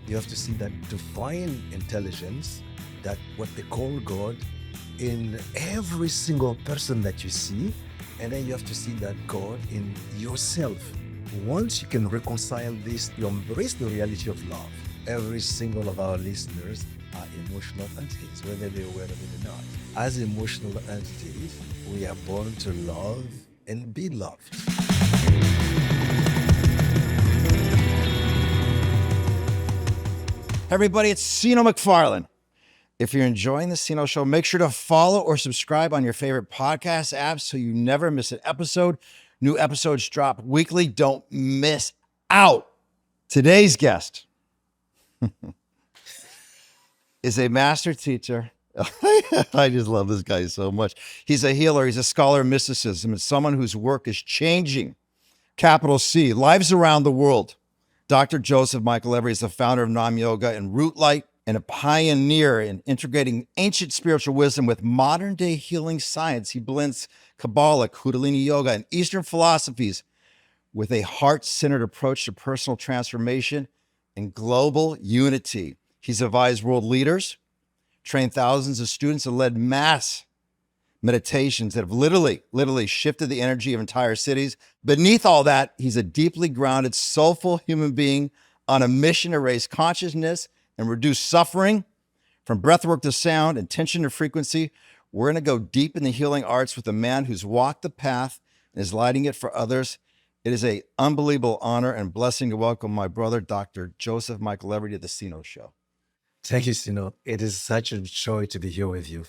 You have to see that divine intelligence, that what they call God, in every single person that you see. And then you have to see that God in yourself. Once you can reconcile this, you embrace the reality of love. Every single of our listeners are emotional entities, whether they're aware of it or not. As emotional entities, we are born to love and be loved. Hey everybody, it's Seano McFarlane. If you're enjoying the Seano Show, make sure to follow or subscribe on your favorite podcast apps so you never miss an episode. New episodes drop weekly. Don't miss out. Today's guest is a master teacher. I just love this guy so much. He's a healer. He's a scholar of mysticism and someone whose work is changing, capital C, lives around the world. Dr. Joseph Michael Levry is the founder of Nam Yoga and Root Light and a pioneer in integrating ancient spiritual wisdom with modern day healing science. He blends Kabbalah, Kundalini Yoga, and Eastern philosophies with a heart-centered approach to personal transformation and global unity. He's advised world leaders, trained thousands of students, and led mass meditations that have literally shifted the energy of entire cities. Beneath all that, he's a deeply grounded, soulful human being on a mission to raise consciousness and reduce suffering from breathwork to sound and tension to frequency. We're going to go deep in the healing arts with a man who's walked the path and is lighting it for others. It is an unbelievable honor and blessing to welcome my brother, Dr. Joseph Michael Levry, to the Seano Show. Thank you, Seano. It is such a joy to be here with you.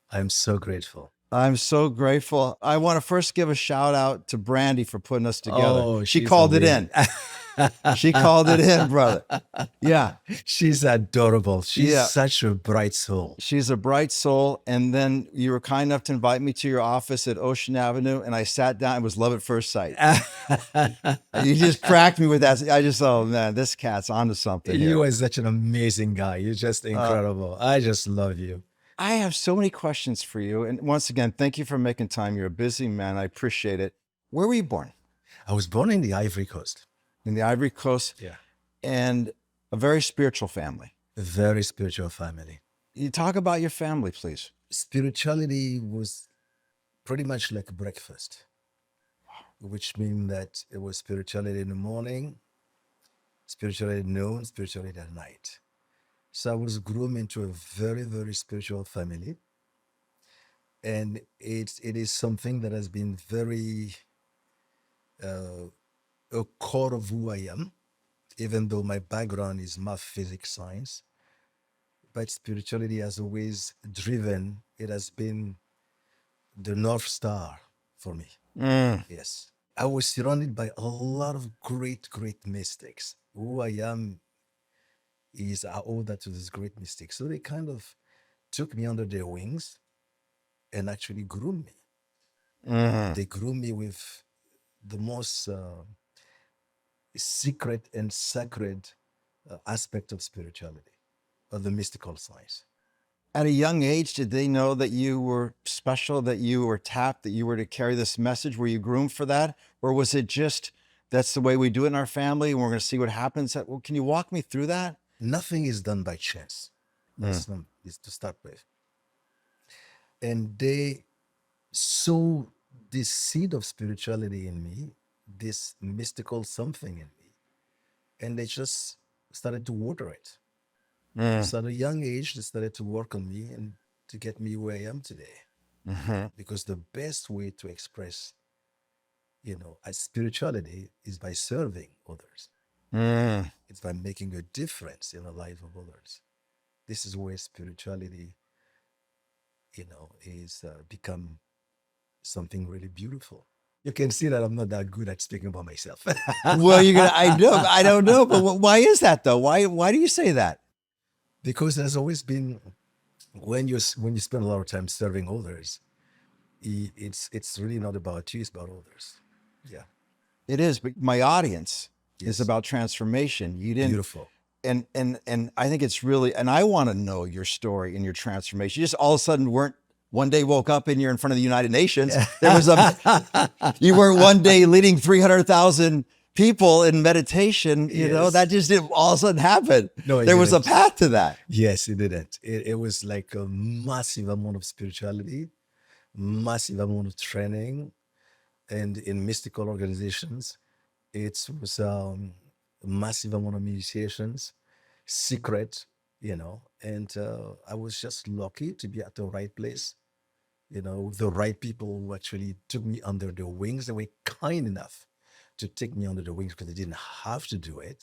I'm so grateful. I'm so grateful. I want to first give a shout out to Brandy for putting us together. Oh, she she's called amazing. it in. She called it in, brother. Yeah. She's adorable. She's Yeah. such a bright soul. She's a bright soul. And then you were kind enough to invite me to your office at Ocean Avenue. And I sat down. It was love at first sight. You just cracked me with that. I just, oh man, this cat's onto something here. You are such an amazing guy. You're just incredible. I just love you. I have so many questions for you. And once again, thank you for making time. You're a busy man. I appreciate it. Where were you born? I was born in the Ivory Coast. In the Ivory Coast. Yeah. And a very spiritual family. A very spiritual family. You talk about your family, please. Spirituality was pretty much like breakfast, which means that it was spirituality in the morning, spirituality at noon, spirituality at night. So I was groomed into a very, very spiritual family. And it is something that has been very a core of who I am, even though my background is math, physics, science. But spirituality has always driven, it has been the North Star for me. Yes. I was surrounded by a lot of great, great mystics. Who I am is I owe that to these great mystics. So they kind of took me under their wings and actually groomed me. They groomed me with the most secret and sacred aspect of spirituality, of the mystical science. At a young age, did they know that you were special, that you were tapped, that you were to carry this message? Were you groomed for that? Or was it just, that's the way we do it in our family and we're going to see what happens? Well, can you walk me through that? Nothing is done by chance. That's not, is to start with. And they sowed this seed of spirituality in me, this mystical something in me, and they just started to water it. So at a young age, they started to work on me and to get me where I am today. Because the best way to express, a spirituality is by serving others. It's by making a difference in the life of others. This is where spirituality, is become something really beautiful. You can see that I'm not that good at speaking about myself. Well, I don't know, but why is that though? Why do you say that? Because there's always been, when you spend a lot of time serving others, it's really not about you, it's about others. Yeah. It is, but my audience Yes. is about transformation. You didn't. Beautiful. And I think it's really, and I want to know your story and your transformation. You just all of a sudden weren't one day woke up and you're in front of the United Nations. There was you weren't one day leading 300,000 people in meditation, Yes. that just didn't all of a sudden happen. No, it There was a didn't. path to that. Yes, it didn't. It was like a massive amount of spirituality, massive amount of training, and in mystical organizations, it was a massive amount of initiations, secret, and I was just lucky to be at the right place. The right people who actually took me under their wings. They were kind enough to take me under the wings because they didn't have to do it.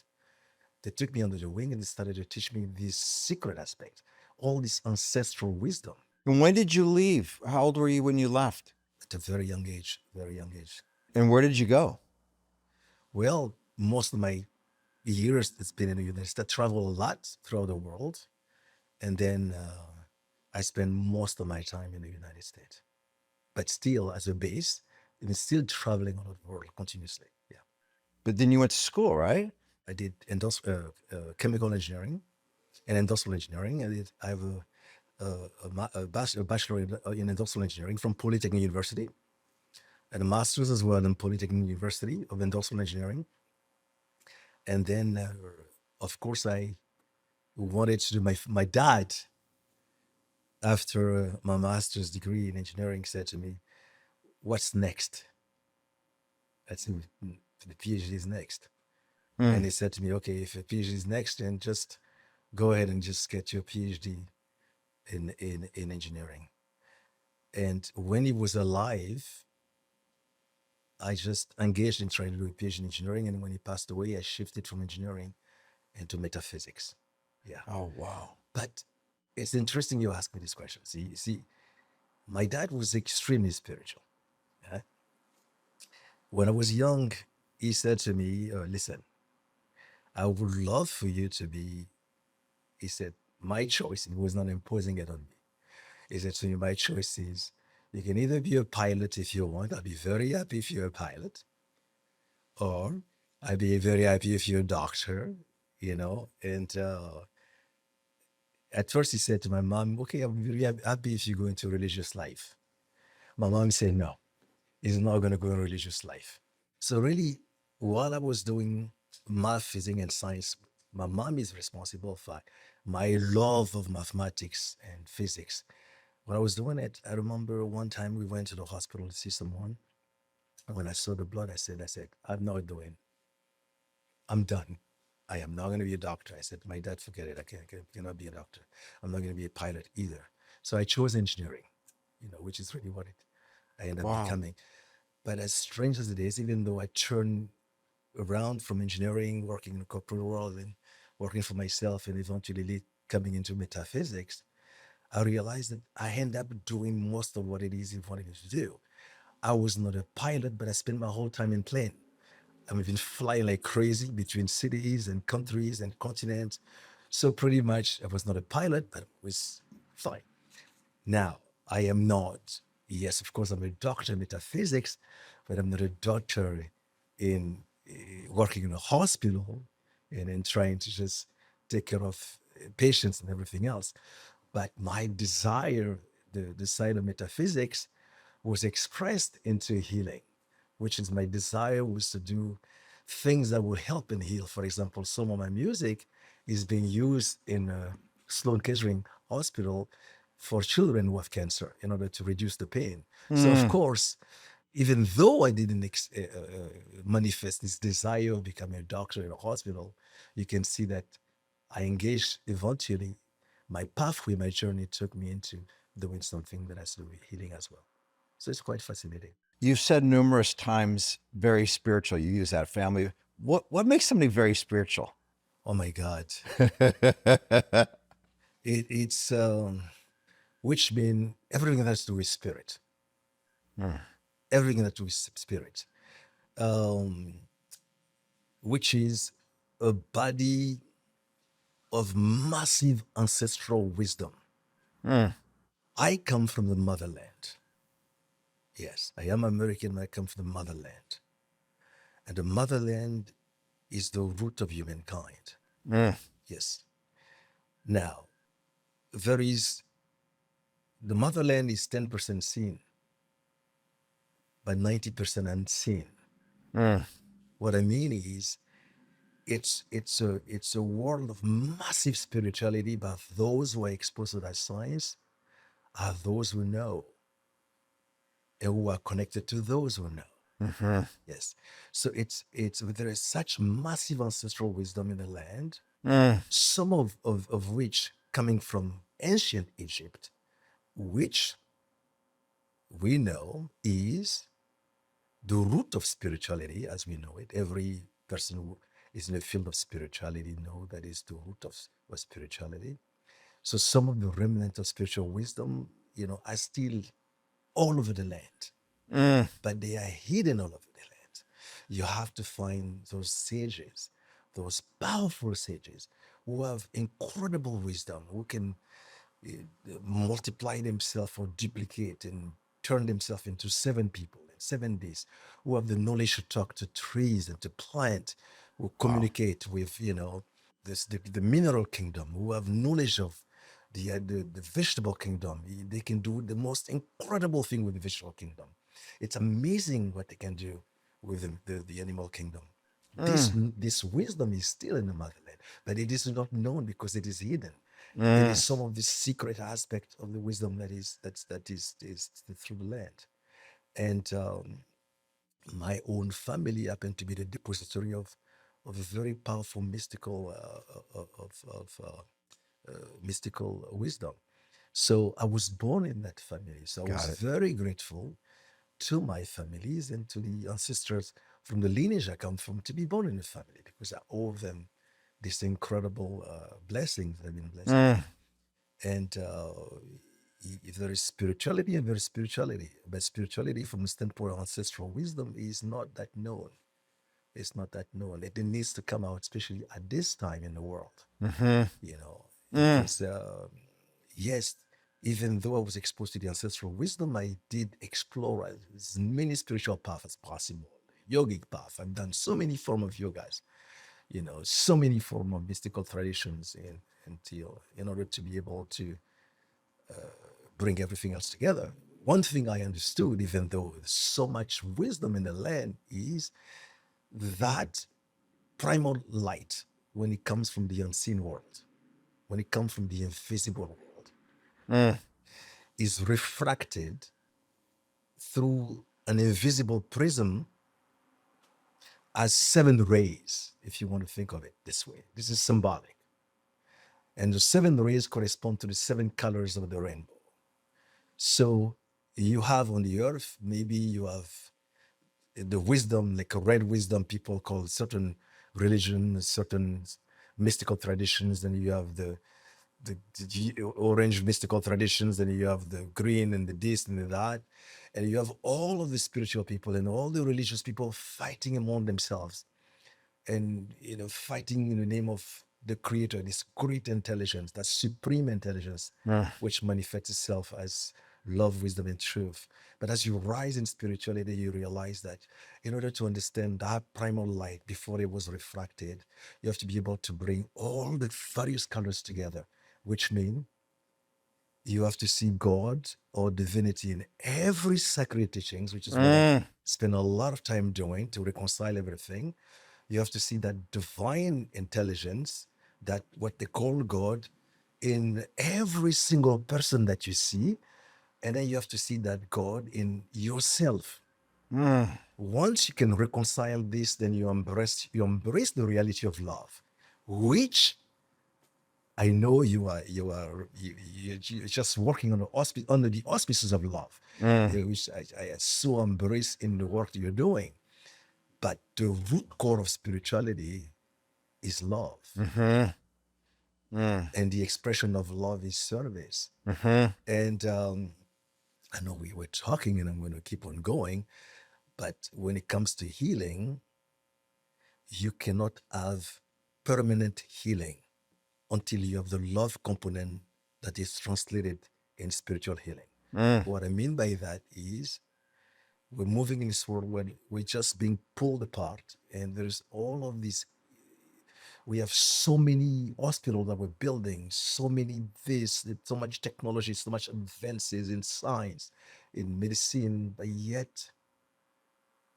They took me under the wing and they started to teach me this secret aspect, all this ancestral wisdom And when did you leave? How old were you when you left? at a very young age, very young age. And where did you go? Well, most of my years it's been in the United States. I travel a lot throughout the world. And then I spend most of my time in the United States. But still, as a base, I'm still traveling all over the world continuously. Yeah. But then you went to school, right? I did chemical engineering and industrial engineering. I have a bachelor in industrial engineering from Polytechnic University and a master's as well in Polytechnic University of Industrial Engineering. And then, of course, I wanted to do my dad, after my master's degree in engineering, said to me, "What's next?" I said, "The PhD is next." And he said to me, "Okay, if a PhD is next, then just go ahead and just get your PhD in engineering." And when he was alive, I just engaged in trying to do a PhD in engineering. And when he passed away, I shifted from engineering into metaphysics. Yeah. Oh, wow. But it's interesting you ask me this question. See, my dad was extremely spiritual. Yeah? When I was young, he said to me, "Listen, I would love for you to be," he said, "my choice." He was not imposing it on me. He said to me, "My choice is you can either be a pilot if you want. I'll be very happy if you're a pilot, or I'll be very happy if you're a doctor, And at first he said to my mom, "Okay, I'm very happy if you go into religious life." My mom said, "No, he's not going to go in religious life." So really, while I was doing math, physics, and science, my mom is responsible for my love of mathematics and physics. When I was doing it, I remember one time we went to the hospital to see someone. And when I saw the blood, I said, "I'm not doing. I'm done. I am not going to be a doctor." I said, "My dad, forget it. I cannot be a doctor. I'm not going to be a pilot either." So I chose engineering, which is really what I ended up Wow. becoming. But as strange as it is, even though I turned around from engineering, working in the corporate world, and working for myself, and eventually coming into metaphysics, I realized that I end up doing most of what it is I wanted to do. I was not a pilot, but I spent my whole time in plane. I've been flying like crazy between cities and countries and continents. So pretty much I was not a pilot, but it was fine. Now, I am not, yes, of course, I'm a doctor in metaphysics, but I'm not a doctor in working in a hospital and in trying to just take care of patients and everything else. But my desire, the side of metaphysics, was expressed into healing, which is my desire was to do things that will help and heal. For example, some of my music is being used in Sloan Kettering Hospital for children who have cancer in order to reduce the pain. So, of course, even though I didn't manifest this desire of becoming a doctor in a hospital, you can see that I engaged eventually. My pathway, my journey took me into doing something that has to do with healing as well. So it's quite fascinating. You've said numerous times very spiritual. You use that family. What makes somebody very spiritual? Oh my God. It's which means everything that has to do with spirit. Everything that has to do with spirit. Um, which is a body of massive ancestral wisdom. I come from the motherland. Yes, I am American, but I come from the motherland. And the motherland is the root of humankind. Yes. Now, there is the motherland is 10% seen, but 90% unseen. What I mean is, it's a world of massive spirituality, but those who are exposed to that science are those who know and who are connected to those who know. Mhm. Yes. So it's there is such massive ancestral wisdom in the land, Mm. some of which coming from ancient Egypt, which we know is the root of spirituality as we know it. Every person who is in the field of spirituality know that is the root of spirituality. So some of the remnants of spiritual wisdom, are still all over the land, Mm. but they are hidden all over the land. You have to find those sages, those powerful sages who have incredible wisdom, who can multiply themselves or duplicate and turn themselves into 7 people in 7 days, who have the knowledge to talk to trees and to plant, who Wow. communicate with the mineral kingdom, who have knowledge of the vegetable kingdom. They can do the most incredible thing with the vegetable kingdom. It's amazing what they can do with the animal kingdom. Mm. This wisdom is still in the motherland, but it is not known because it is hidden. It is Mm. some of the secret aspect of the wisdom that is through the land. And my own family happened to be the depository of a very powerful mystical mystical wisdom. So I was born in that family. So I was Got it. very grateful to my families and to the ancestors from the lineage I come from to be born in a family, because I owe them this incredible blessings they've been blessed with. Mm. And if there is spirituality, and there is spirituality, but spirituality from the standpoint of ancestral wisdom is not that known. It's not that known. It needs to come out, especially at this time in the world, Mhm. Mm. because yes, even though I was exposed to the ancestral wisdom, I did explore as many spiritual paths as possible. Yogic path. I've done so many form of yogas, so many form of mystical traditions until in order to be able to bring everything else together. One thing I understood, even though there's so much wisdom in the land, is that primal light, when it comes from the unseen world, when it comes from the invisible world, Mm. is refracted through an invisible prism as 7 rays, if you want to think of it this way. This is symbolic. And the 7 rays correspond to the 7 colors of the rainbow. So you have on the earth, maybe you have the wisdom, like a red wisdom, people call certain religions, certain mystical traditions. Then you have the orange mystical traditions, then you have the green and the this and the that, and you have all of the spiritual people and all the religious people fighting among themselves, and fighting in the name of the creator, this great intelligence, that supreme intelligence, Mm. which manifests itself as love, wisdom, and truth. But as you rise in spirituality, you realize that in order to understand that primal light before it was refracted, you have to be able to bring all the various colors together, which means you have to see God or divinity in every sacred teachings, which is what I Mm. spend a lot of time doing to reconcile everything. You have to see that divine intelligence, that what they call God, in every single person that you see. And then you have to see that God in yourself. Mm. Once you can reconcile this, then you embrace the reality of love, which I know you're just working on under the auspices of love, Mm. which I so embrace in the work you're doing. But the root core of spirituality is love, Mhm. Mm. and the expression of love is service. Mhm. And I know we were talking, and I'm going to keep on going. But when it comes to healing, you cannot have permanent healing until you have the love component that is translated in spiritual healing. Mm. What I mean by that is we're moving in this world where we're just being pulled apart, and there's all of these. We have so many hospitals that we're building, so many this, so much technology, so much advances in science, in medicine, but yet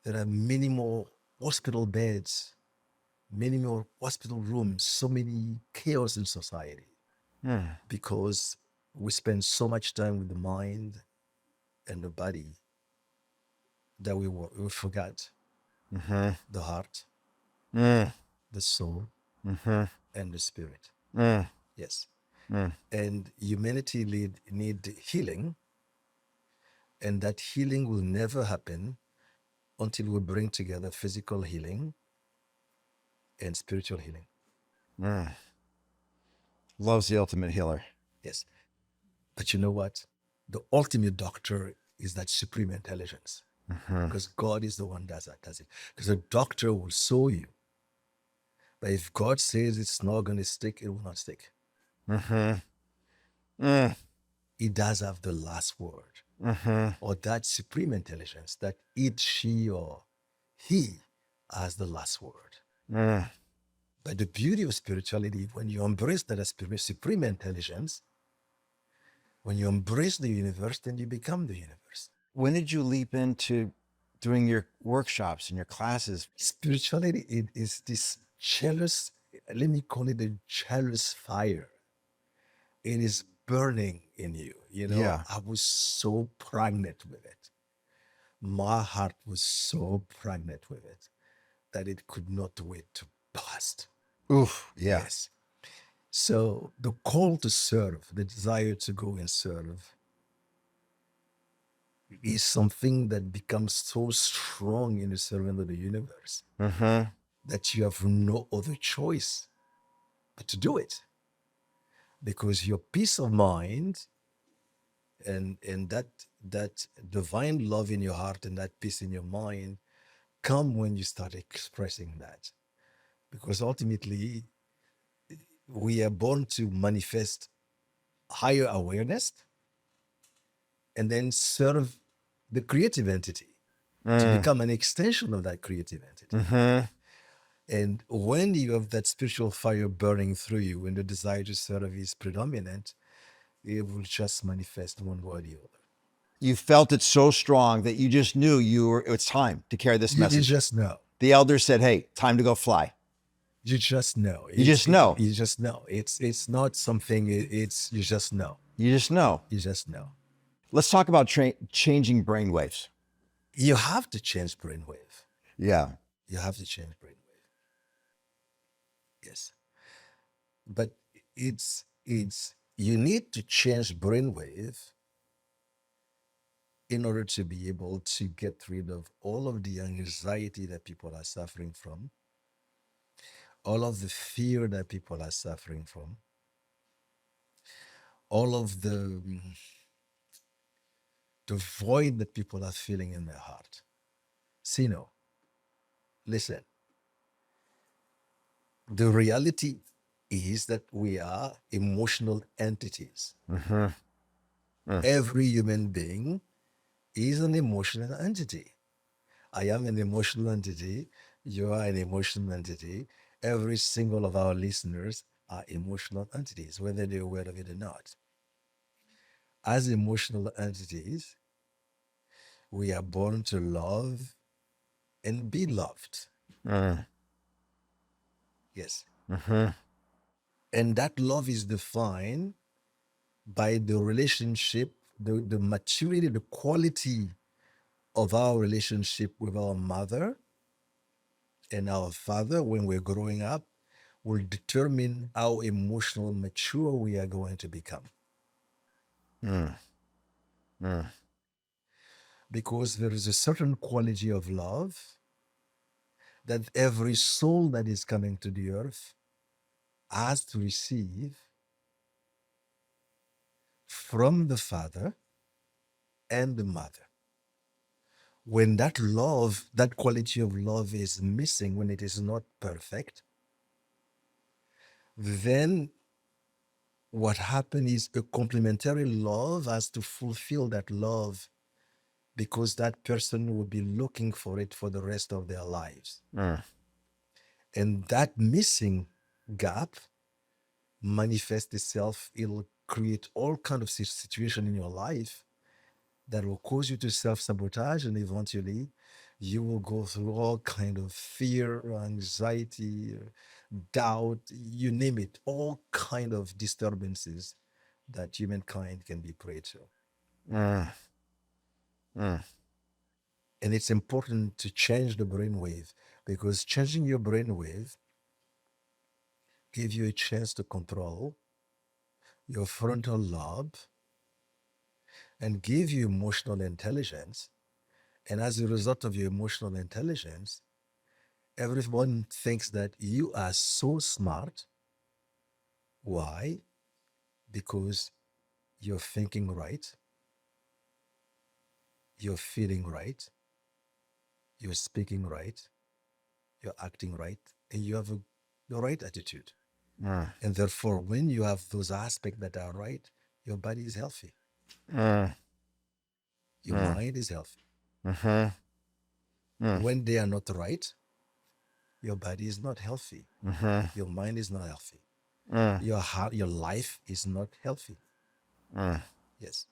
there are many more. hospital beds, many more hospital rooms, so many chaos in society because we spend so much time with the mind and the body that we forgot the heart, the soul, and the spirit. Yes. And humanity need healing, and that healing will never happen until we bring together physical healing and spiritual healing. Love's the ultimate healer. Yes. But you know what? The ultimate doctor is that supreme intelligence. Because God is the one does it. Because a doctor will sew you. But if God says it's not going to stick, it will not stick. He does have the last word. Or that supreme intelligence, that it, she, or he has the last word. But the beauty of spirituality, when you embrace that as supreme intelligence, when you embrace the universe, then you become the universe. When did you leap into doing your workshops and your classes? Spirituality it is this jealous, let me call it a jealous fire. It is burning in you. You know, Yeah. I was so pregnant with it. My heart was so pregnant with it that it could not wait to burst. Oof. Yeah. Yes. So the call to serve, the desire to go and serve, is something that becomes so strong in the servant of the universe that you have no other choice but to do it. Because your peace of mind and that divine love in your heart and that peace in your mind come when you start expressing that. Because ultimately we are born to manifest higher awareness and then serve the creative entity to become an extension of that creative entity. And when you have that spiritual fire burning through you and the desire to serve is predominant, it will just manifest one way or the other. You felt it so strong that you just knew it's time to carry this You message. just know. The elder said, hey, time to go fly. You just know. You just know. You just know. It's not something. It's you just know. You just know. You just know. Let's talk about changing brainwaves. You have to change brainwave. Yeah. You have to change brainwave. Yes, but it's you need to change brainwave in order to be able to get rid of all of the anxiety that people are suffering from, all of the fear that people are suffering from, all of the void that people are feeling in their heart. Seano, listen, the reality is that we are emotional entities. Every human being is an emotional entity. I am an emotional entity. You are an emotional entity. Every single of our listeners are emotional entities, whether they're aware of it or not. As emotional entities, we are born to love and be loved. Yes. And that love is defined by the relationship, the maturity, the quality of our relationship with our mother and our father when we're growing up will determine how emotional mature we are going to become. Because there is a certain quality of love that every soul that is coming to the earth has to receive from the father and the mother. When that love, that quality of love is missing, when it is not perfect, then what happens is a complementary love has to fulfill that love because that person will be looking for it for the rest of their lives. And that missing gap manifests itself. It'll create all kind of situation in your life that will cause you to self-sabotage and eventually You will go through all kind of fear, anxiety, doubt, you name it, all kind of disturbances that humankind can be prey to. Mm, mm, And it's important to change the brainwave, because changing your brainwave gives you a chance to control your frontal lobe and give you emotional intelligence. And as a result of your emotional intelligence, everyone thinks that you are so smart. Why? Because you're thinking right, you're feeling right, you're speaking right, you're acting right, and you have the right attitude. mm, And therefore, when you have those aspects that are right, your body is healthy, mm, your mm, mind is healthy. mhm, mm, When they are not right, your body is not healthy, mhm, your mind is not healthy, mm, your heart, your life is not healthy. mm, Yes.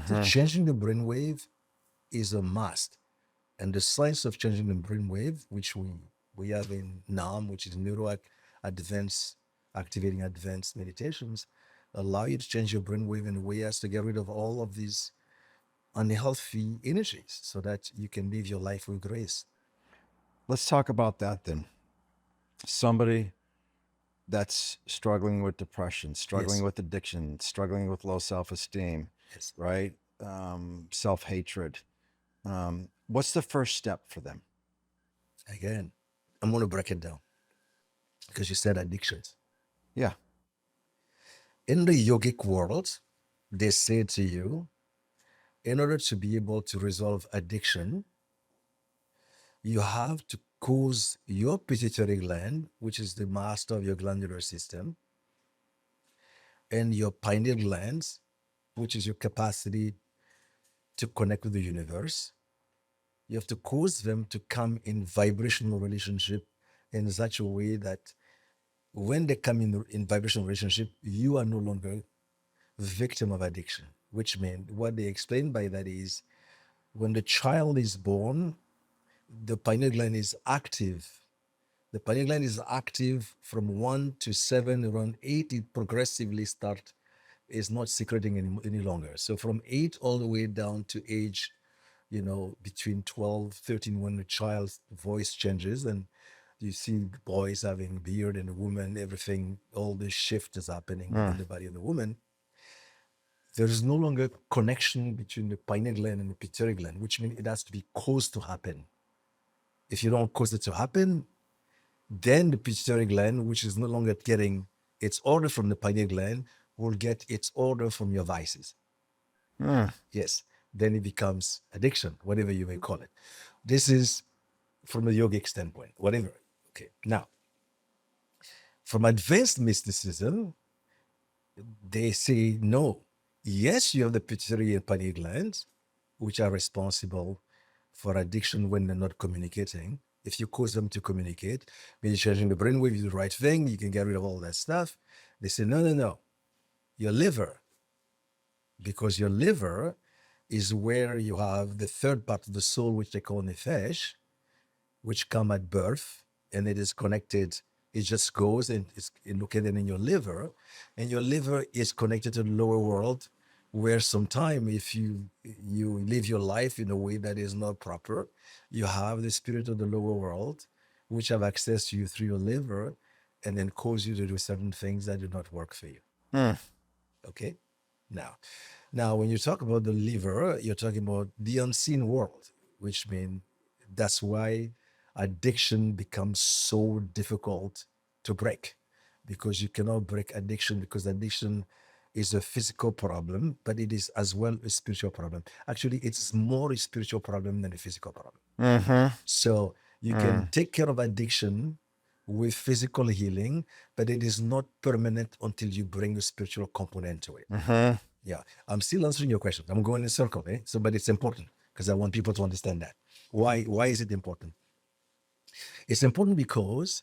So mhm. changing the brainwave is a must. And the science of changing the brainwave, which we have in NAM, which is neuro advanced activating advanced meditations, allow you to change your brainwave in a way as to get rid of all of these unhealthy energies so that you can live your life with grace. Let's talk about that then. Somebody that's struggling with depression, struggling Yes, with addiction, struggling with low self-esteem, yes. right? Self-hatred. What's the first step for them? Again, I'm going to break it down because you said addictions. Yeah. In the yogic world, they say to you, in order to be able to resolve addiction, you have to cause your pituitary gland, which is the master of your glandular system, and your pineal glands, which is your capacity to connect with the universe. You have to cause them to come in vibrational relationship in such a way that when they come in vibrational relationship, you are no longer victim of addiction, which means what they explain by that is when the child is born, the pineal gland is active. The pineal gland is active from 1 to 7, around 8, it progressively is not secreting any longer. So from 8 all the way down to age, between 12, 13, when the child's voice changes and you see boys having beard and a woman, everything, all this shift is happening Mm, within the body of the woman. There is no longer connection between the pineal gland and the pituitary gland, which means it has to be caused to happen. If you don't cause it to happen, then the pituitary gland, which is no longer getting its order from the pineal gland, will get its order from your vices. mm, Yes. Then it becomes addiction, whatever you may call it. This is from a yogic standpoint, whatever. Okay. Now, from advanced mysticism, they say no. Yes, you have the pituitary and pineal glands, which are responsible for addiction when they're not communicating. If you cause them to communicate, maybe changing the brainwave, you do the right thing, you can get rid of all that stuff. They say, no, no, no. Your liver, because your liver is where you have the third part of the soul, which they call nefesh, which come at birth, and it is connected. It just goes and it's located in your liver, and your liver is connected to the lower world, where sometime if you live your life in a way that is not proper, you have the spirit of the lower world, which have access to you through your liver, and then cause you to do certain things that do not work for you. mm, Okay. Now, when you talk about the liver, you're talking about the unseen world, which means that's why addiction becomes so difficult to break, because you cannot break addiction, because addiction is a physical problem, but it is as well a spiritual problem. Actually, it's more a spiritual problem than a physical problem. mhm, So you can mm, take care of addiction with physical healing, but it is not permanent until you bring a spiritual component to it. mhm, Yeah, I'm still answering your question. I'm going in a circle, eh? So, but it's important because I want people to understand that. Why is it important? It's important because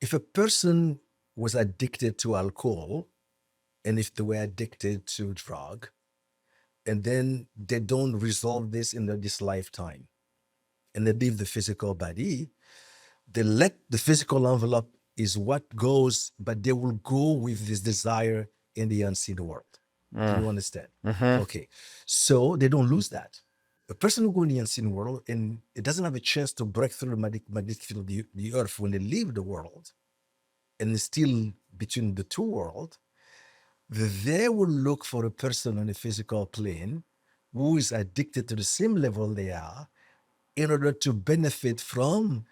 if a person was addicted to alcohol, and if they were addicted to drug, and then they don't resolve this in this lifetime, and they leave the physical body, they let the physical envelope is what goes, but they will go with this desire in the unseen world. Do you understand? Okay. So they don't lose that. A person who goes in the unseen world and it doesn't have a chance to break through the magnetic field of the earth when they leave the world and is still between the two worlds, they will look for a person on a physical plane who is addicted to the same level they are in order to benefit from,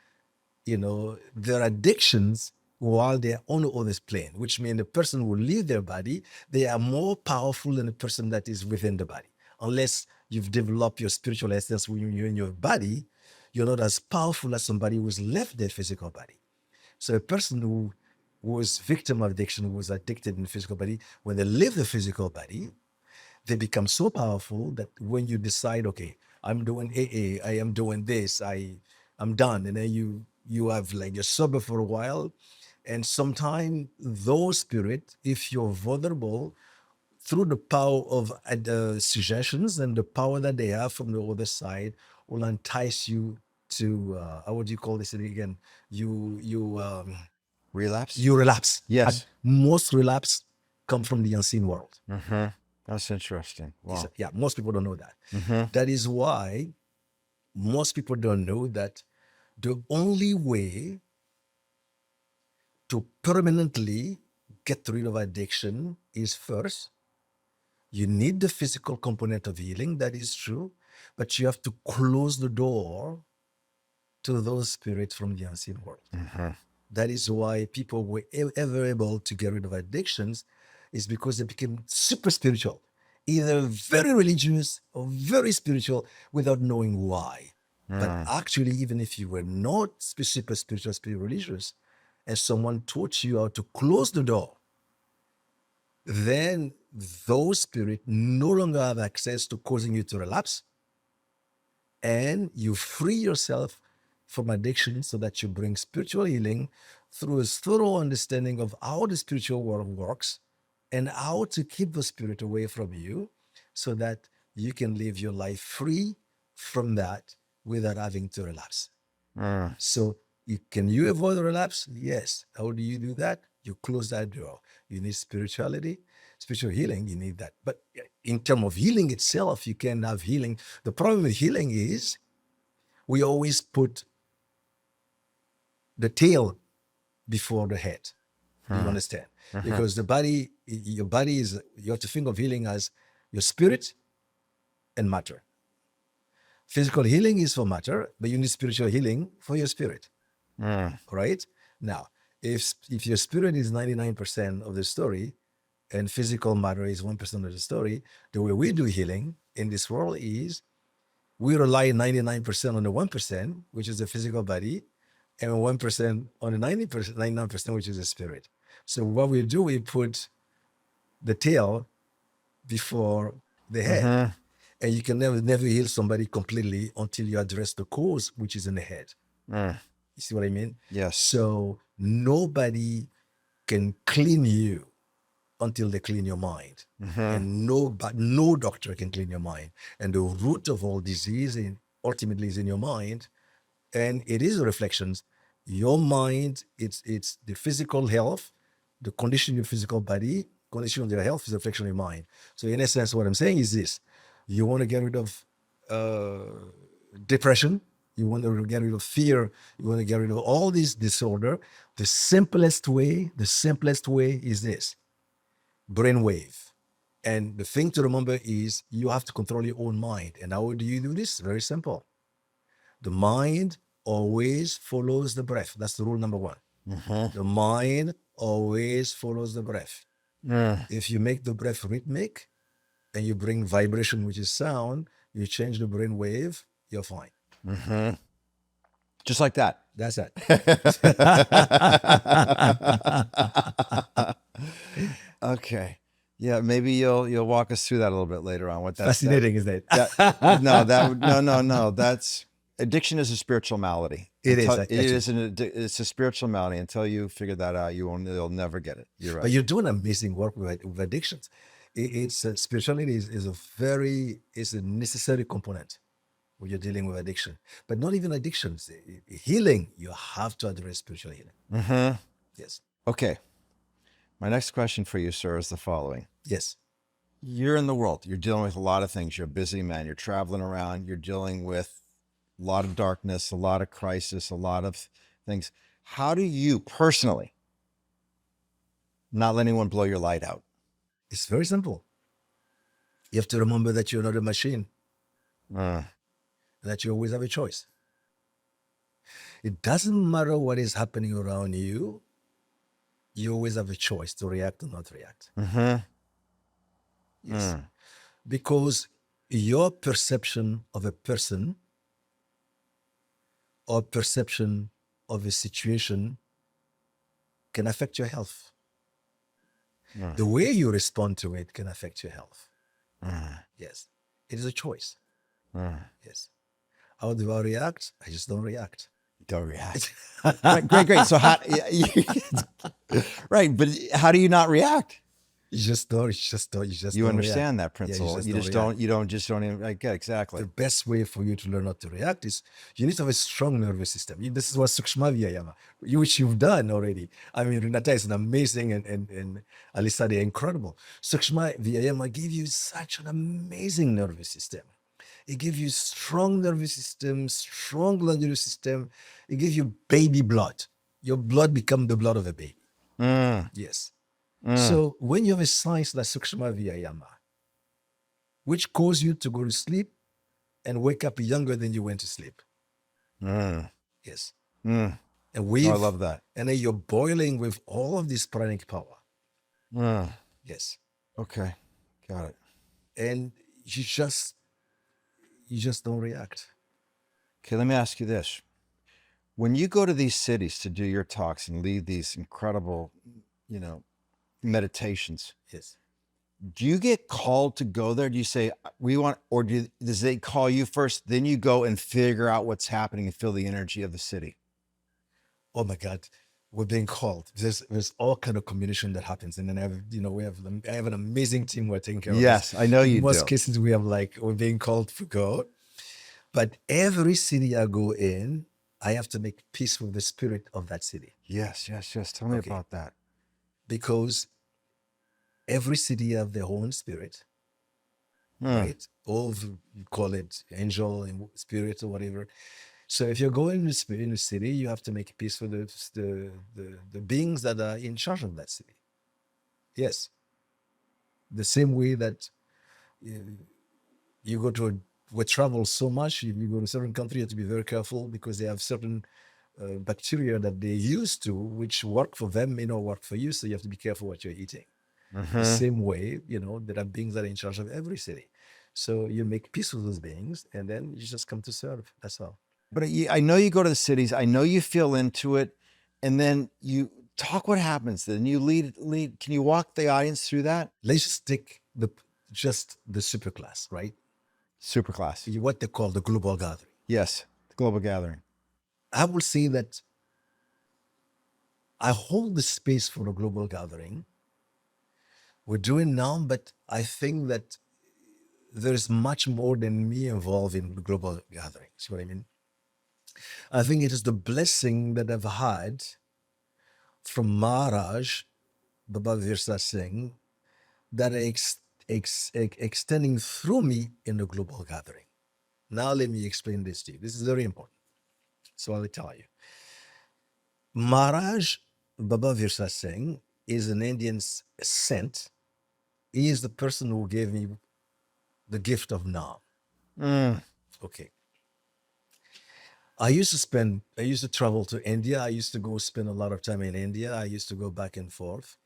their addictions while they're on the other plane, which means the person who leave their body, they are more powerful than the person that is within the body. Unless you've developed your spiritual essence when you're in your body, you're not as powerful as somebody who's left their physical body. So a person who was victim of addiction, who was addicted in the physical body, when they leave the physical body, they become so powerful that when you decide, okay, I'm doing AA, I am doing this, I'm done, and then you have like you're sober for a while, and sometimes those spirits, if you're vulnerable, through the power of suggestions and the power that they have from the other side, will entice you to how would you call this again? Relapse? You relapse. Yes. Most relapse come from the unseen world. That's interesting. Wow. Yeah, most people don't know that. That is why most people don't know that the only way to permanently get rid of addiction is first, you need the physical component of healing, that is true, but you have to close the door to those spirits from the unseen world. That is why people were ever able to get rid of addictions, is because they became super spiritual, either very religious or very spiritual without knowing why. But actually, even if you were not super spiritual, super religious, and someone taught you how to close the door, then those spirits no longer have access to causing you to relapse, and you free yourself from addiction so that you bring spiritual healing through a thorough understanding of how the spiritual world works and how to keep the spirit away from you so that you can live your life free from that without having to relapse. So can you avoid relapse? Yes. How do you do that? You close that door. You need spirituality, spiritual healing. You need that. But in terms of healing itself, you can have healing. The problem with healing is we always put the tail before the head. Do you understand? Because the body, your body is, you have to think of healing as your spirit and matter. Physical healing is for matter, but you need spiritual healing for your spirit. Right? Now, if your spirit is 99% of the story and physical matter is 1% of the story, the way we do healing in this world is we rely 99% on the 1%, which is the physical body, and 1% on the 90%, 99%, which is the spirit. So what we do, we put the tail before the head. And you can never heal somebody completely until you address the cause, which is in the head. You see what I mean? Yes. So nobody can clean you until they clean your mind. And no doctor can clean your mind. And the root of all disease ultimately is in your mind. And it is reflections. Your mind, it's the physical health, the condition of your physical body, condition of your health is a reflection of your mind. So in essence, what I'm saying is this: you want to get rid of depression, you want to get rid of fear, you want to get rid of all this disorder. The simplest way is this: brainwave. And the thing to remember is you have to control your own mind. And how do you do this? Very simple. The mind always follows the breath. That's the rule number one. The mind always follows the breath. If you make the breath rhythmic and you bring vibration, which is sound, you change the brain wave, you're fine. Just like that. That's it. Okay. Yeah, maybe you'll walk us through that a little bit later on. What that's Fascinating, isn't it? No. That's addiction is a spiritual malady. It is. It's a spiritual malady. Until you figure that out, you'll never get it. You're right. But you're doing amazing work with addictions. Spirituality is a necessary component when you're dealing with addiction. But not even addictions. Healing, you have to address spiritual healing. Mm-hmm. Yes. Okay. My next question for you, sir, is the following. Yes. You're in the world. You're dealing with a lot of things. You're a busy man. You're traveling around. You're dealing with a lot of darkness, a lot of crisis, a lot of things. How do you personally not let anyone blow your light out? It's very simple. You have to remember that you're not a machine, Uh, that you always have a choice. It doesn't matter what is happening around you, you always have a choice to react or not react. mm-hmm. Yes. Because your perception of a person or perception of a situation can affect your health. The way you respond to it can affect your health. Yes. It is a choice. Yes. How do I react? I just don't react. Don't react. Great. So how? Right, but how do you not react? You just don't. You understand that principle. Yeah, you just don't. You don't even. I get exactly. The best way for you to learn not to react is you need to have a strong nervous system. This is what Sukshma Vyayama, which you've done already. I mean, Renata is an amazing and Alisa, they're incredible. Sukshma Vyayama gave you such an amazing nervous system. It gives you strong nervous system, strong blood nervous system. It gives you baby blood. Your blood becomes the blood of a baby. Yes. So when you have a science like Sukshma Vyayama, which causes you to go to sleep and wake up younger than you went to sleep. Yes. And I love that. And then you're boiling with all of this pranic power. Yes. Okay. Got it. And you just don't react. Okay, let me ask you this. When you go to these cities to do your talks and lead these incredible, meditations, Yes. do you get called to go there? Do you say, we want, or does they call you first, then you go and figure out what's happening and feel the energy of the city? Oh my God, we're being called. There's all kind of communication that happens. And then I have an amazing team we're taking care of. Yes, I know you In most do. cases, we're being called to go. But every city I go in, I have to make peace with the spirit of that city. Yes. Tell me about that. Because every city have their own spirit, right? All you call it angel and spirit or whatever. So if you're going in the city, you have to make peace with the beings that are in charge of that city. Yes. The same way that you go to we travel so much. If you go to a certain country, you have to be very careful because they have certain bacteria that they used to, which work for them, may not work for you. So you have to be careful what you're eating. The same way, there are beings that are in charge of every city. So you make peace with those beings and then you just come to serve. That's all. But I know you go to the cities. I know you feel into it. And then you talk what happens. Then you lead. Can you walk the audience through that? Let's just take the super class, right? Super class. What they call the global gathering. Yes, the global gathering. I will say that I hold the space for a global gathering. We're doing now, but I think that there's much more than me involved in the global gathering. See what I mean? I think it is the blessing that I've had from Maharaj, Baba Virsa Singh, that are extending through me in the global gathering. Now let me explain this to you. This is very important. So I'll tell you. Maharaj Baba Virsa Singh is an Indian saint. He is the person who gave me the gift of Nam. Okay. I used to travel to India. I used to go spend a lot of time in India. I used to go back and forth.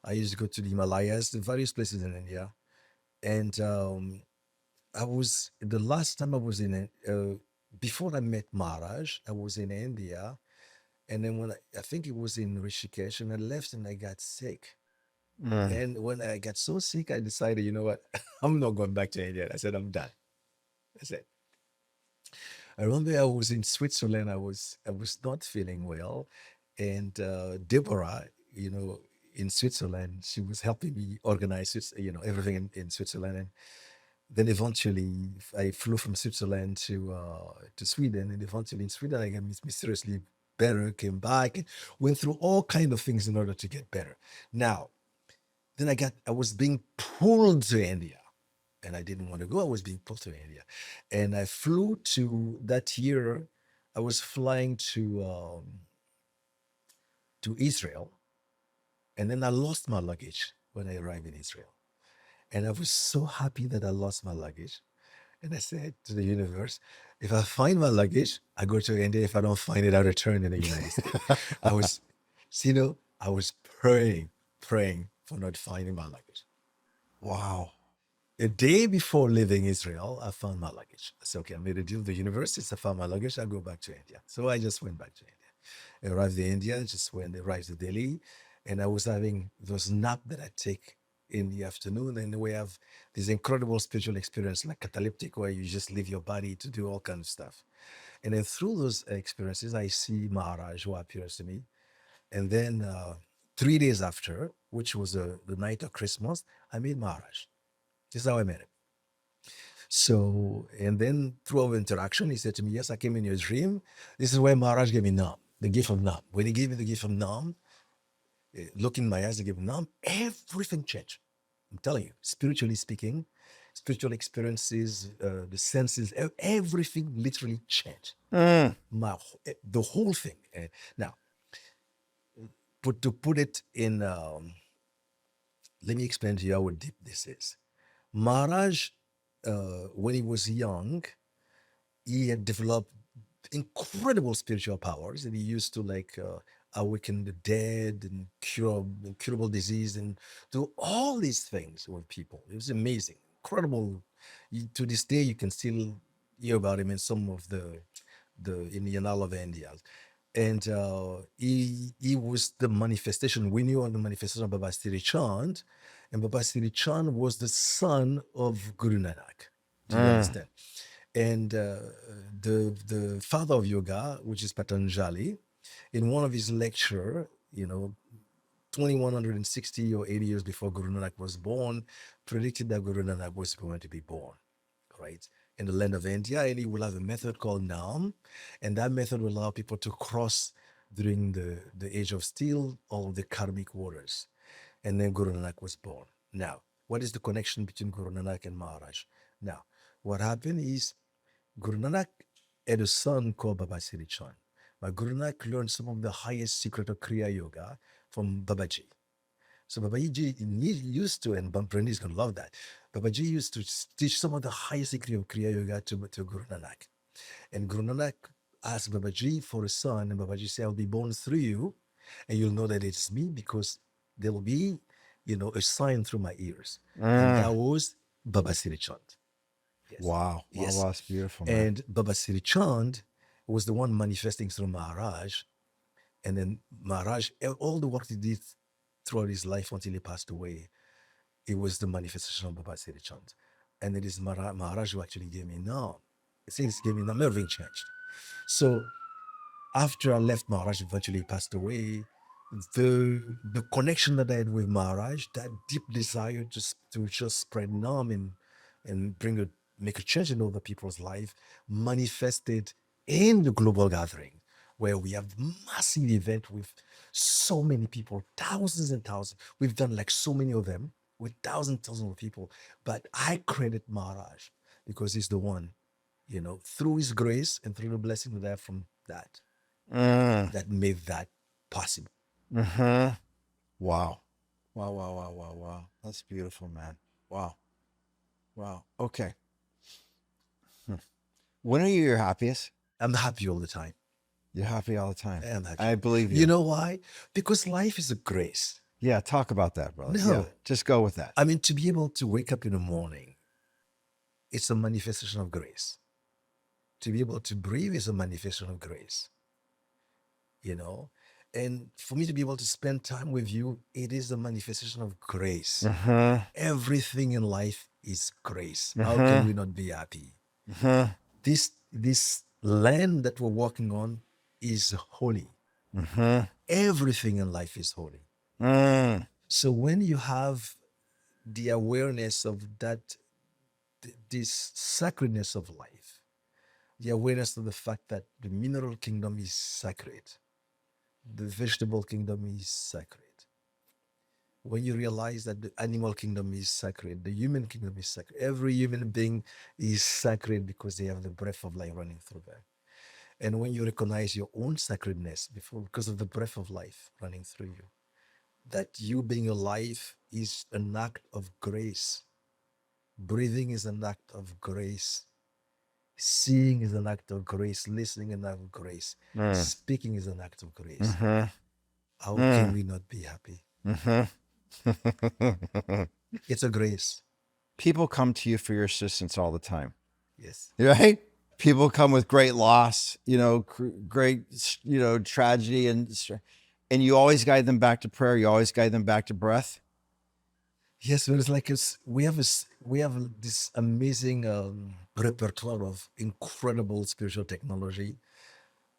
I used to go to the Himalayas, the various places in India. And the last time I was before I met Maharaj, I was in India. And then when I think it was in Rishikesh, and I left and I got sick. And when I got so sick, I decided, you know what, I'm not going back to India. I said, I'm done. That's it. I remember I was in Switzerland. I was not feeling well, and Deborah, in Switzerland, she was helping me organize, everything in Switzerland. Then eventually, I flew from Switzerland to Sweden, and eventually in Sweden, I got mysteriously better. Came back, and went through all kind of things in order to get better. Now, then I was being pulled to India, and I didn't want to go. I was being pulled to India, and I flew to that year. I was flying to Israel, and then I lost my luggage when I arrived in Israel, and I was so happy that I lost my luggage. And I said to the universe, if I find my luggage, I go to India. If I don't find it, I return in the United States. I was, I was praying for not finding my luggage. Wow. A day before leaving Israel, I found my luggage. I said, okay, I made a deal with the universe. Since I found my luggage, I'll go back to India. So I just went back to India. I arrived in India, just when I arrived to Delhi, and I was having those nap that I take in the afternoon, and we have this incredible spiritual experience like cataleptic, where you just leave your body to do all kinds of stuff. And then through those experiences, I see Maharaj who appears to me. And then 3 days after, which was the night of Christmas, I met Maharaj. This is how I met him. So, and then through our interaction, he said to me, yes, I came in your dream. This is where Maharaj gave me Nam, the gift of Nam. When he gave me the gift of Nam, look in my eyes and give me Nam, everything changed. I'm telling you, spiritually speaking, spiritual experiences, the senses, everything literally changed. The whole thing. Now, to put it in, let me explain to you how deep this is. Maharaj, when he was young, he had developed incredible spiritual powers, and he used to awaken the dead and cure incurable disease and do all these things with people. It was amazing, incredible. To this day, you can still hear about him in some of the in the annal of India. And he was the manifestation. We knew on the manifestation of Baba Siri Chand, and Baba Siri Chand was the son of Guru Nanak. Do you understand? And the father of yoga, which is Patanjali, in one of his lecture, 2160 or 80 years before Guru Nanak was born, predicted that Guru Nanak was going to be born, right, in the land of India, and he will have a method called Naam, and that method will allow people to cross during the age of steel all the karmic waters. And then Guru Nanak was born. Now, what is the connection between Guru Nanak and Maharaj? Now, what happened is Guru Nanak had a son called Baba Siri Chand. But Guru Nanak learned some of the highest secret of Kriya Yoga from Babaji. So Babaji used to, and Bamprani is going to love that, Babaji used to teach some of the highest secret of Kriya Yoga to Guru Nanak. And Guru Nanak asked Babaji for a son, and Babaji said, I'll be born through you, and you'll know that it's me because there will be, a sign through my ears. And that was Baba Siri Chand. Yes. Wow. Yes. Wow, that's beautiful, man. And Baba Siri Chand was the one manifesting through Maharaj. And then Maharaj, all the work he did throughout his life until he passed away, it was the manifestation of Baba Siri Chand. And it is Maharaj who actually gave me Nam. Since gave me Nam, everything changed. So after I left Maharaj, eventually passed away, the connection that I had with Maharaj, that deep desire to just spread Nam and make a change in other people's life, manifested in the global gathering, where we have massive event with so many people, thousands and thousands. We've done like so many of them with thousands of people. But I credit Maharaj because he's the one, through his grace and through the blessing that I have from that, that made that possible. Wow. Wow, wow, wow, wow, wow. That's beautiful, man. Wow. Wow. Okay. When are you your happiest? I'm happy all the time. You're happy all the time. I'm happy. I believe you. You know why? Because life is a grace. Yeah, talk about that, brother. No. Yeah, just go with that. I mean, to be able to wake up in the morning, it's a manifestation of grace. To be able to breathe is a manifestation of grace. And for me to be able to spend time with you, it is a manifestation of grace. Everything in life is grace. How can we not be happy? This land that we're walking on is holy. Everything in life is holy. So when you have the awareness of that this sacredness of life, the awareness of the fact that the mineral kingdom is sacred, the vegetable kingdom is sacred. When you realize that the animal kingdom is sacred, the human kingdom is sacred, every human being is sacred because they have the breath of life running through them. And when you recognize your own sacredness because of the breath of life running through you, that you being alive is an act of grace. Breathing is an act of grace. Seeing is an act of grace. Listening is an act of grace. Speaking is an act of grace. How can we not be happy? It's a grace. People come to you for your assistance all the time, Yes. right? People come with great loss, great, tragedy, and you always guide them back to prayer. You always guide them back to breath. Yes, but it's like we have this amazing repertoire of incredible spiritual technology,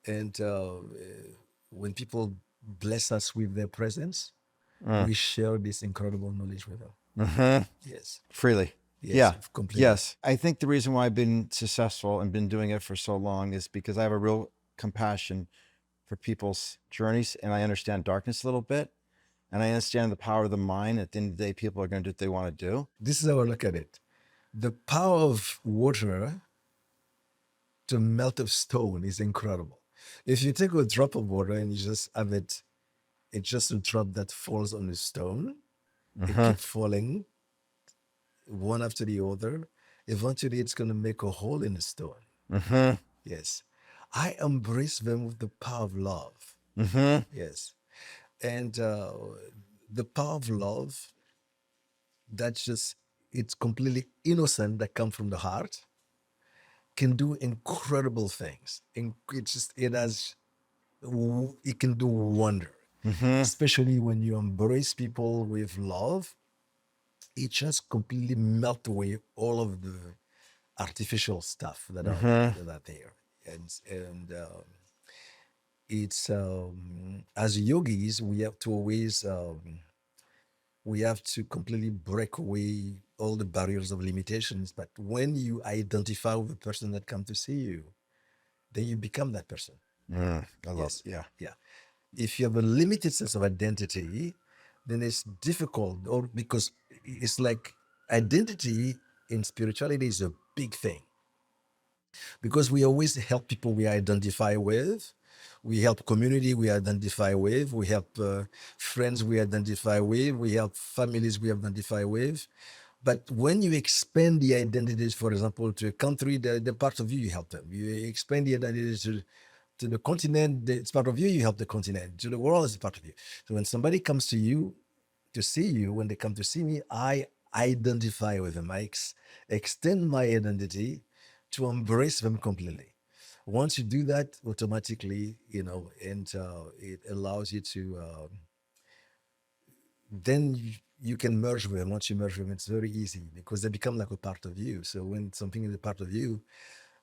and when people bless us with their presence, we share this incredible knowledge with them. Yes, Freely. yes, Yeah. completely. Yes. I think the reason why I've been successful and been doing it for so long is because I have a real compassion for people's journeys, and I understand darkness a little bit, and I understand the power of the mind. At the end of the day, people are going to do what they want to do. This is how I look at it. The power of water to melt a stone is incredible. If you take a drop of water and you just have it, it's just a drop that falls on the stone. It keeps falling one after the other. Eventually, it's going to make a hole in the stone. Yes. I embrace them with the power of love. Yes. And the power of love, that's just, it's completely innocent, that come from the heart, can do incredible things. It can do wonder. Especially when you embrace people with love, it just completely melt away all of the artificial stuff that are there. And it's as yogis, we have to completely break away all the barriers of limitations. But when you identify with the person that come to see you, then you become that person. I love Yes. it. Yeah. Yeah. If you have a limited sense of identity, then it's difficult, or because it's like identity in spirituality is a big thing, because we always help people we identify with. We help community we identify with. We help friends we identify with. We help families we identify with. But when you expand the identities, for example, to a country, the part of you help them. You expand the identities to the continent, it's part of you, you help the continent. To the world, it's part of you. So when somebody comes to you to see you, when they come to see me, I identify with them. I extend my identity to embrace them completely. Once you do that, automatically, and it allows you to, then you can merge with them. Once you merge with them, it's very easy because they become like a part of you. So when something is a part of you,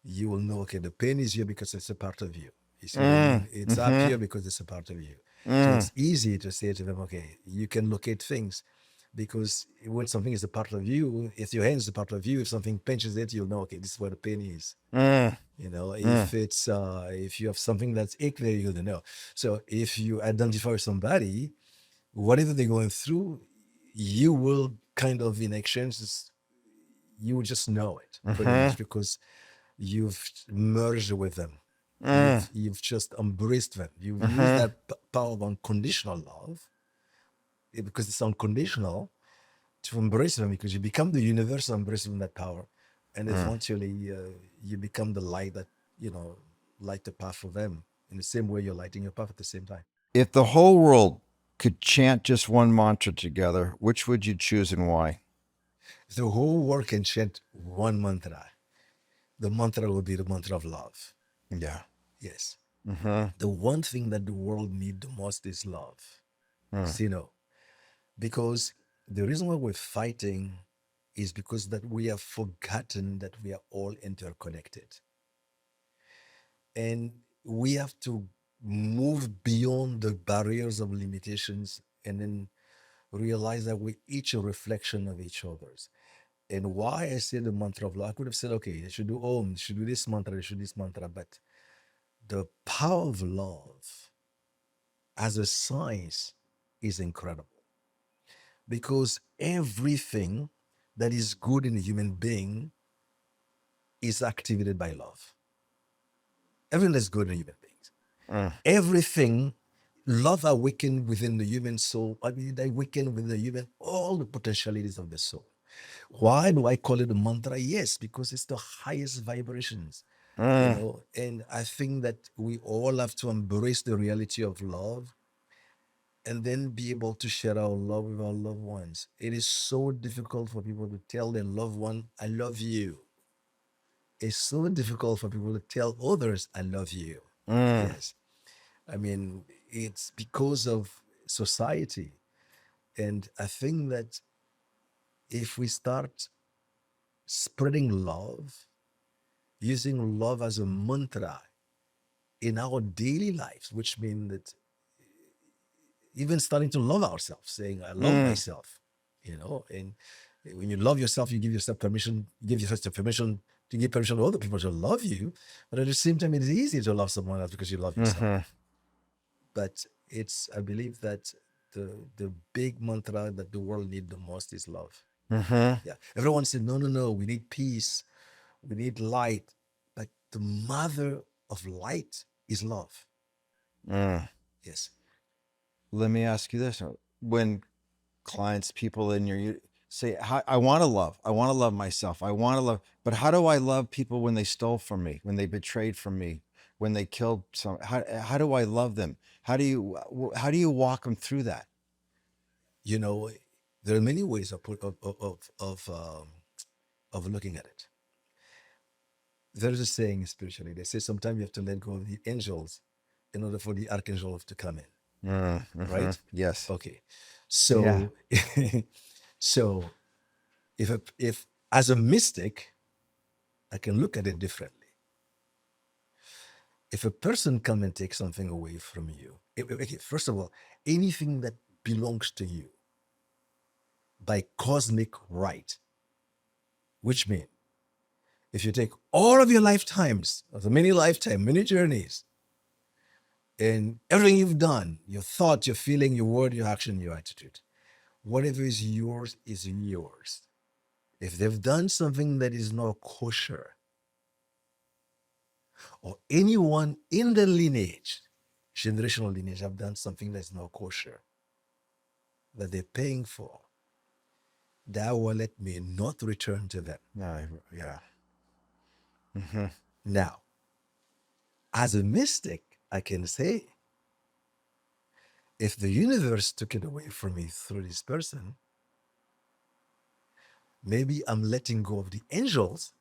you will know, okay, the pain is here because it's a part of you. You see what I mean? It's up here because it's a part of you. So it's easy to say to them, okay, you can locate things, because when something is a part of you, if your hand is a part of you, if something pinches it, you'll know, okay, this is where the pain is. If you have something that's ache there, you're gonna know. So if you identify with somebody, whatever they're going through, you will kind of, in exchanges, you will just know it pretty much, because you've merged with them. You've just embraced them. You've used that power of unconditional love, because it's unconditional, to embrace them, because you become the universe embracing that power. And eventually you become the light that, light the path for them in the same way you're lighting your path at the same time. If the whole world could chant just one mantra together, which would you choose and why? If the whole world can chant one mantra, the mantra will be the mantra of love. Yeah. Yes. The one thing that the world needs the most is love. Seano. Because the reason why we're fighting is because that we have forgotten that we are all interconnected. And we have to move beyond the barriers of limitations, and then realize that we're each a reflection of each other's. And why I say the mantra of love, I could have said, okay, they should do Om, they should do this mantra, they should do this mantra. But the power of love as a science is incredible because everything that is good in a human being is activated by love. Everything that's good in human beings. Everything, love awakened within the human soul. I mean, they awaken within the human, all the potentialities of the soul. Why do I call it a mantra? Yes, because it's the highest vibrations, and I think that we all have to embrace the reality of love and then be able to share our love with our loved ones. It is so difficult for people to tell their loved one, I love you. It's so difficult for people to tell others, I love you. Yes. I mean, it's because of society. And I think that if we start spreading love, using love as a mantra in our daily lives, which means that even starting to love ourselves, saying, I love myself, and when you love yourself, you give yourself permission, give yourself permission to give permission to other people to love you. But at the same time, it's easy to love someone else because you love yourself. But I believe that the big mantra that the world needs the most is love. Yeah. Everyone said, no, we need peace, we need light. But the mother of light is love. Yes. Let me ask you this: when clients, people in your say, I want to love myself, I want to love, but how do I love people when they stole from me, when they betrayed from me, when they killed some? How do I love them? How do you walk them through that? There are many ways of looking at it. There's a saying spiritually. They say sometimes you have to let go of the angels in order for the archangel to come in. Right? Yes. Okay. So, so if as a mystic, I can look at it differently. If a person come and take something away from you, okay, first of all, anything that belongs to you by cosmic right, which means if you take all of your lifetimes, the many journeys, and everything you've done, your thought, your feeling, your word, your action, your attitude, whatever is yours is yours. If they've done something that is not kosher, or anyone in the lineage, generational lineage, have done something that's not kosher, that they're paying for, that wallet may not return to them. Yeah. Now, as a mystic, I can say, if the universe took it away from me through this person, maybe I'm letting go of the angels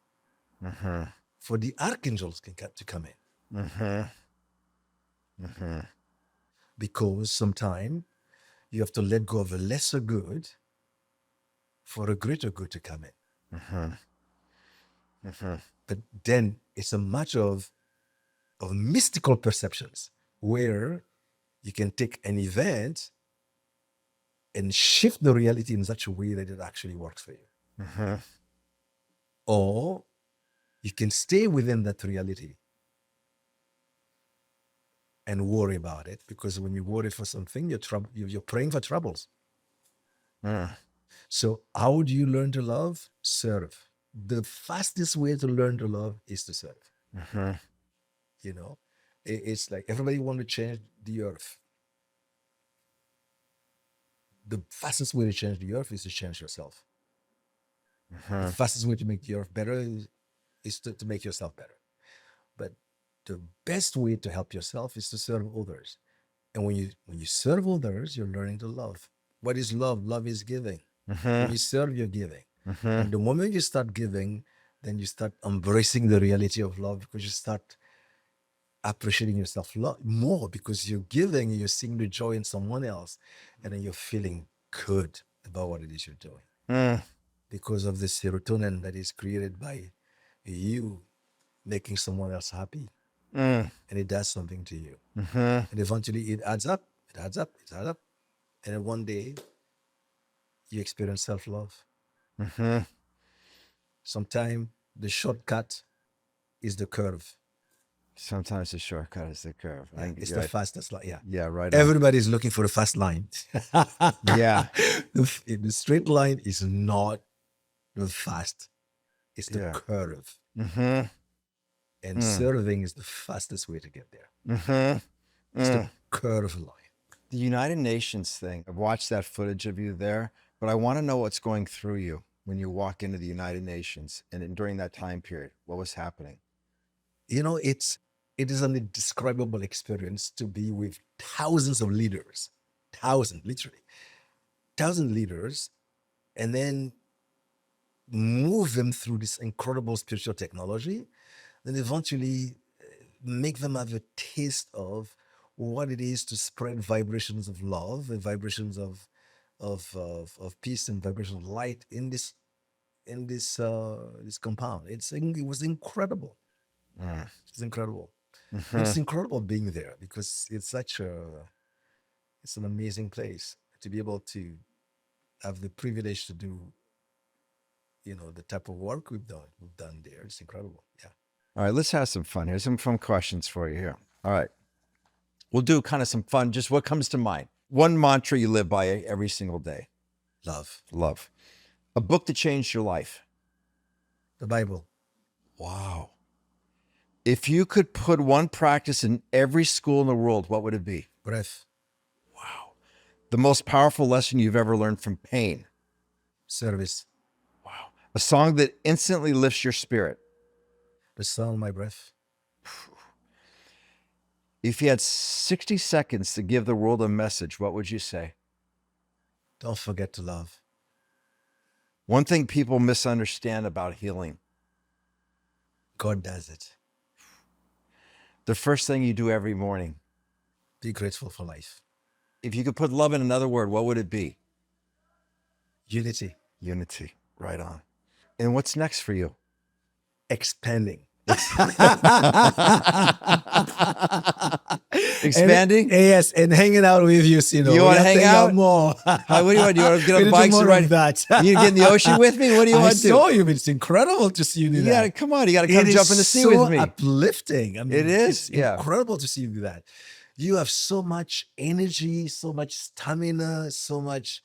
for the archangels to come in. Because sometimes you have to let go of a lesser good for a greater good to come in. But then it's a matter of mystical perceptions where you can take an event and shift the reality in such a way that it actually works for you. Or you can stay within that reality and worry about it, because when you worry for something, you're praying for troubles. So how do you learn to love? Serve. The fastest way to learn to love is to serve. It's like everybody want to change the earth. The fastest way to change the earth is to change yourself. The fastest way to make the earth better is to make yourself better. But the best way to help yourself is to serve others. And when you serve others, you're learning to love. What is love? Love is giving. When you serve, you're giving. And the moment you start giving, then you start embracing the reality of love, because you start appreciating yourself more, because you're giving, you're seeing the joy in someone else, and then you're feeling good about what it is you're doing. Because of the serotonin that is created by you making someone else happy. And it does something to you. And eventually it adds up, it adds up, it adds up. And then one day you experience self-love. Sometimes the shortcut is the curve. Sometimes the shortcut is the curve. It's the fastest line. Yeah. Yeah, right on. Everybody's looking for the fast line. Yeah. The straight line is not the fast. It's the Yeah. curve. Mm-hmm. And serving is the fastest way to get there. Mm-hmm. It's the curve line. The United Nations thing, I've watched that footage of you there, but I want to know what's going through you when you walk into the United Nations and during that time period. What was happening? You know, it is an indescribable experience to be with thousands of leaders, literally, 1,000 leaders, and then move them through this incredible spiritual technology, then eventually make them have a taste of what it is to spread vibrations of love and vibrations of peace and vibrations of light in this compound. It was incredible. It's incredible. It's incredible being there because it's an amazing place to be able to have the privilege to do, the type of work we've done there. It's incredible. Yeah. All right, let's have some fun. Here's some fun questions for you here. All right. We'll do kind of some fun, just what comes to mind. One mantra you live by every single day. Love. Love. A book that changed your life. The Bible. Wow. If you could put one practice in every school in the world, what would it be? Breath. Wow. The most powerful lesson you've ever learned from pain. Service. Wow. A song that instantly lifts your spirit. The sound of my breath. If you had 60 seconds to give the world a message, what would you say? Don't forget to love. One thing people misunderstand about healing. God does it. The first thing you do every morning. Be grateful for life. If you could put love in another word, what would it be? Unity. Unity. Right on. And what's next for you? Expanding. Expanding? Yes, and hanging out with you, Seano. You want to hang out more? Hi, what do you want? Do you want to get on We bikes do and more ride? of that. You get in the ocean with me? What do you I want to do? saw you. It's incredible to see you do You that. gotta come on. You gotta come jump in the sea with me. Uplifting. I mean, It is, it's yeah. incredible to see you do that. You have so much energy, so much stamina, so much.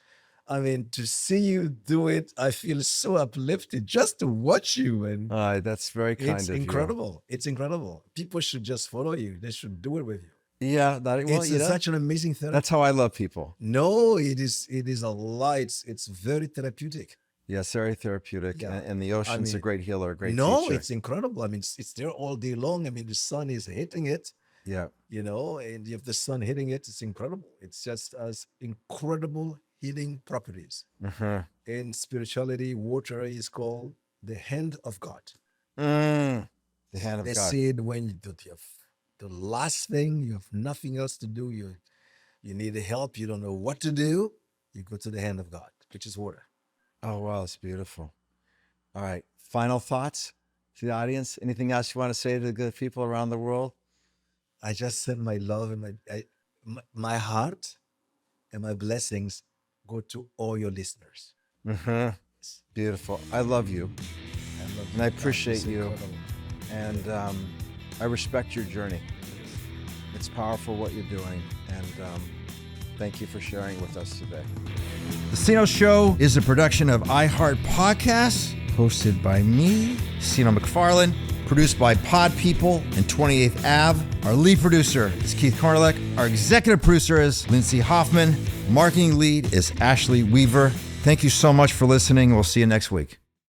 I mean, to see you do it, I feel so uplifted just to watch you. And That's very kind it's of incredible. It's incredible. People should just follow you. They should do it with you. you. Yeah, It's such an amazing therapy. that's how I love people. No, it is a light. It's very therapeutic. Yeah, it's very therapeutic. Yeah. And the ocean's a mean, great healer, a great No, teacher. it's incredible. I mean, it's there all day long. I mean, the sun is hitting it, Yeah. and if the sun hitting it, it's incredible. It's just as incredible healing properties. In spirituality, water is called the hand of God. The hand of They God. said when you do the last thing, you have nothing else to do, you need help, you don't know what to do, you go to the hand of God, which is water. Oh, wow, it's beautiful. All right. Final thoughts to the audience? Anything else you want to say to the good people around the world? I just send my love and my heart and my blessings go to all your listeners. Beautiful. I love you. I love And I you. appreciate It's you. incredible. And I respect your journey. It's powerful what you're doing. And thank you for sharing with us today. The Seano Show is a production of iHeart Podcasts, hosted by me, Seano McFarlane, produced by Pod People and 28th Ave. Our lead producer is Keith Cornelick. Our executive producer is Lindsay Hoffman. Marketing lead is Ashley Weaver. Thank you so much for listening. We'll see you next week.